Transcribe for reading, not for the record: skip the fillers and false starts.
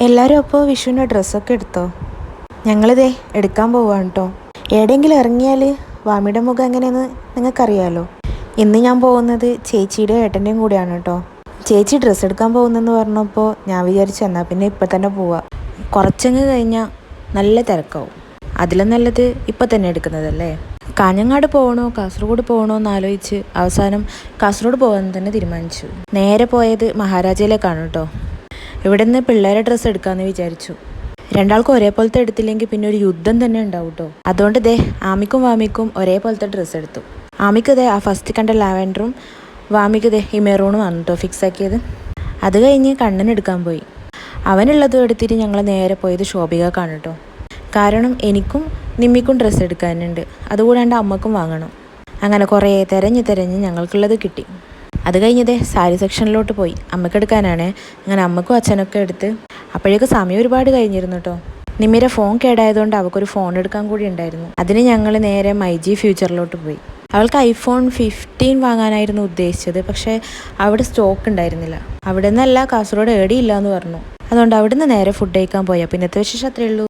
എല്ലാവരും അപ്പോൾ വിഷുവിൻ്റെ ഡ്രസ്സൊക്കെ എടുത്തോ? ഞങ്ങളിതേ എടുക്കാൻ പോവാണ് കേട്ടോ. എവിടെയെങ്കിലും ഇറങ്ങിയാൽ വാമിയുടെ മുഖം എങ്ങനെയെന്ന് നിങ്ങൾക്കറിയാമല്ലോ. ഇന്ന് ഞാൻ പോകുന്നത് ചേച്ചിയുടെ ഏട്ടൻ്റെയും കൂടെയാണ് കേട്ടോ. ചേച്ചി ഡ്രസ്സ് എടുക്കാൻ പോകുന്നതെന്ന് പറഞ്ഞപ്പോൾ ഞാൻ വിചാരിച്ചു എന്നാൽ പിന്നെ ഇപ്പം തന്നെ പോവാം. കുറച്ചങ്ങ് കഴിഞ്ഞാൽ നല്ല തിരക്കാവും. അതിലും നല്ലത് ഇപ്പം തന്നെ എടുക്കുന്നതല്ലേ. കാഞ്ഞങ്ങാട് പോകണോ കാസർഗോഡ് പോകണോ എന്നാലോചിച്ച് അവസാനം കാസർഗോഡ് പോകാൻ തന്നെ തീരുമാനിച്ചു. നേരെ പോയത് മഹാരാജയിലേക്കാണ് കേട്ടോ. ഇവിടെ നിന്ന് പിള്ളേരെ ഡ്രസ്സ് എടുക്കാമെന്ന് വിചാരിച്ചു. രണ്ടാൾക്കും ഒരേപോലത്തെ എടുത്തില്ലെങ്കിൽ പിന്നെ ഒരു യുദ്ധം തന്നെ ഉണ്ടാവും കേട്ടോ. അതുകൊണ്ട് ദേ ആമിക്കും വാമിക്കും ഒരേപോലത്തെ ഡ്രസ്സ് എടുത്തു. ആമിക്ക് ദേ ആ ഫസ്റ്റ് കണ്ട ലാവൻഡറും വാമിക്ക് ദേ ഈ മെറൂണും ആണ് കേട്ടോ ഫിക്സ് ആക്കിയത്. അത് കഴിഞ്ഞ് കണ്ണനെടുക്കാൻ പോയി. അവനുള്ളതും എടുത്തിട്ട് ഞങ്ങൾ നേരെ പോയത് ശോഭികക്കാണ് കേട്ടോ. കാരണം എനിക്കും നിമ്മിക്കും ഡ്രസ്സ് എടുക്കാനുണ്ട്, അതുകൂടാണ്ട് അമ്മക്കും വാങ്ങണം. അങ്ങനെ കുറേ തിരഞ്ഞ് ഞങ്ങൾക്കുള്ളത് കിട്ടി. അത് കഴിഞ്ഞതേ സാരി സെക്ഷനിലോട്ട് പോയി. അമ്മക്കെടുക്കാനാണ്. അങ്ങനെ അമ്മക്കും അച്ഛനൊക്കെ എടുത്ത് അപ്പോഴേക്ക് സമയം ഒരുപാട് കഴിഞ്ഞിരുന്നു കേട്ടോ. നിമ്മിയുടെ ഫോൺ കേടായതുകൊണ്ട് അവൾക്കൊരു ഫോൺ എടുക്കാൻ കൂടി ഉണ്ടായിരുന്നു. അതിന് ഞങ്ങൾ നേരെ മൈജി ഫ്യൂച്ചറിലോട്ട് പോയി. അവൾക്ക് ഐഫോൺ 15 വാങ്ങാനായിരുന്നു ഉദ്ദേശിച്ചത്. പക്ഷേ അവിടെ സ്റ്റോക്ക് ഉണ്ടായിരുന്നില്ല. അവിടെ നിന്നല്ല, കാസർഗോഡ് ഏടിയില്ല എന്ന് പറഞ്ഞു. അതുകൊണ്ട് അവിടെ നിന്ന് നേരെ ഫുഡ് കഴിക്കാൻ പോയാൽ പിന്നത്തെ വിശേഷം അത്രയേ ഉള്ളൂ.